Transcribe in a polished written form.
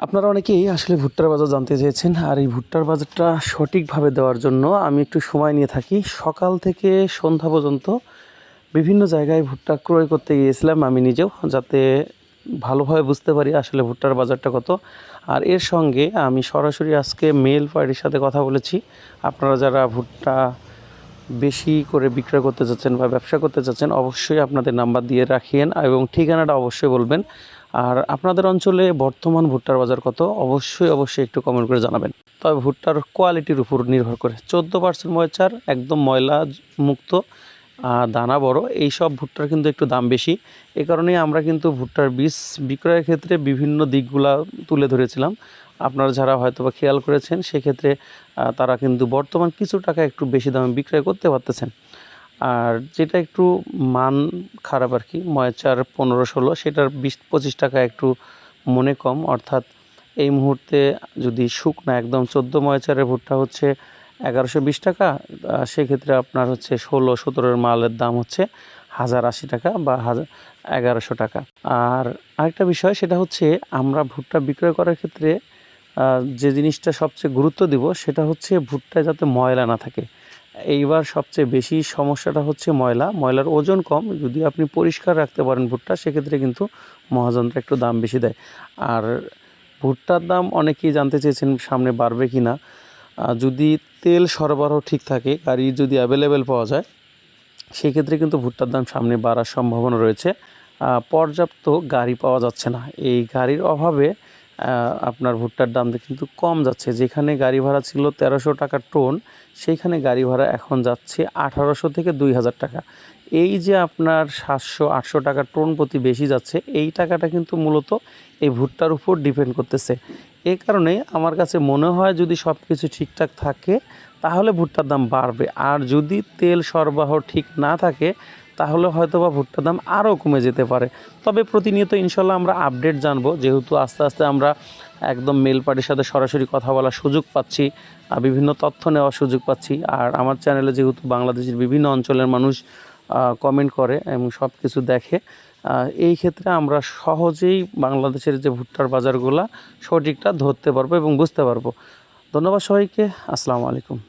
আপনারা অনেকেই আসলে ভুট্টার বাজার জানতে চেয়েছেন, আর এই ভুট্টার বাজারটা সঠিকভাবে দেওয়ার জন্য আমি একটু সময় নিয়ে থাকি। সকাল থেকে সন্ধ্যা পর্যন্ত বিভিন্ন জায়গায় ভুট্টা ক্রয় করতে গিয়েছিলাম আমি নিজেও, যাতে ভালোভাবে বুঝতে পারি আসলে ভুট্টার বাজারটা কত। আর এর সঙ্গে আমি সরাসরি আজকে মেল পার্টির সাথে কথা বলেছি। আপনারা যারা ভুট্টা বেশি করে বিক্রয় করতে চাচ্ছেন বা ব্যবসা করতে চাচ্ছেন, অবশ্যই আপনাদের নাম্বার দিয়ে রাখিয়েন এবং ঠিকানাটা অবশ্যই বলবেন। আর আপনাদের অঞ্চলে বর্তমান ভুট্টার বাজার কত, অবশ্যই একটু কমেন্ট করে জানাবেন। তবে ভুট্টার কোয়ালিটির উপর নির্ভর করে 14% ময়েচার, একদম ময়লা মুক্ত, দানা বড়, এই সব ভুট্টার কিন্তু একটু দাম বেশি। এ কারণেই আমরা কিন্তু ভুট্টার বীজ বিক্রয়ের ক্ষেত্রে বিভিন্ন দিকগুলা তুলে ধরেছিলাম। আপনারা যারা হয়তোবা খেয়াল করেছেন, সেক্ষেত্রে তারা কিন্তু বর্তমান কিছু টাকা একটু বেশি দামে বিক্রয় করতে পারতেছেন। আর যেটা একটু মান খারাপ আর কি, ময়েচার 15-16, সেটার 20-25 টাকা একটু মনে কম। অর্থাৎ এই মুহূর্তে যদি শুকনা একদম 14 ময়েচারের ভুট্টা হচ্ছে 1120 টাকা, সেক্ষেত্রে আপনার হচ্ছে 16-17 মালের দাম হচ্ছে 1080 টাকা বা 1100 টাকা। আর আরেকটা বিষয়, সেটা হচ্ছে আমরা ভুট্টা বিক্রয় করার ক্ষেত্রে যে জিনিসটা সবচেয়ে গুরুত্ব দিব, সেটা হচ্ছে ভুট্টায় যাতে ময়লা না থাকে। এইবার সবচেয়ে বেশি সমস্যাটা হচ্ছে ময়লার ওজন কম। যদি আপনি পরিষ্কার রাখতে পারেন ভুট্টা, সেক্ষেত্রে কিন্তু মহাজনরা একটু দাম বেশি দেয়। আর ভুট্টার দাম অনেকেই জানতে চেয়েছেন সামনে বাড়বে কি না। যদি তেল সরবরাহ ঠিক থাকে, গাড়ি যদি অ্যাভেলেবেল পাওয়া যায়, সেক্ষেত্রে কিন্তু ভুট্টার দাম সামনে বাড়ার সম্ভাবনা রয়েছে। পর্যাপ্ত গাড়ি পাওয়া যাচ্ছে না, এই গাড়ির অভাবে আপনার ভুট্টার দাম কিন্তু কম যাচ্ছে। যেখানে গাড়ি ভাড়া ছিল 1300 টাকা টন, সেইখানে গাড়ি ভাড়া এখন যাচ্ছে 1800 থেকে 2000 টাকা। এই যে আপনার 700-800 টাকা টন প্রতি বেশি যাচ্ছে, এই টাকাটা কিন্তু মূলত এই ভুট্টার উপর ডিপেন্ড করতেছে। এই কারণে আমার কাছে মনে হয় যদি সব কিছু ঠিকঠাক থাকে, তাহলে ভুট্টার দাম বাড়বে। আর যদি তেল সরবরাহ ঠিক না থাকে, তাহলে হয়তোবা ভুট্টার দাম আরও কমে যেতে পারে। তবে প্রতিনিয়ত ইনশাল্লাহ আমরা আপডেট জানবো, যেহেতু আস্তে আস্তে আমরা একদম মেল পার্টির সাথে সরাসরি কথা বলার সুযোগ পাচ্ছি, বিভিন্ন তথ্য নেওয়ার সুযোগ পাচ্ছি। আর আমার চ্যানেলে যেহেতু বাংলাদেশের বিভিন্ন অঞ্চলের মানুষ কমেন্ট করে এবং সব কিছু দেখে, এই ক্ষেত্রে আমরা সহজেই বাংলাদেশের যে ভুট্টার বাজারগুলো সঠিকটা ধরতে পারবো এবং বুঝতে পারবো। ধন্যবাদ সবাইকে। আসসালামু আলাইকুম।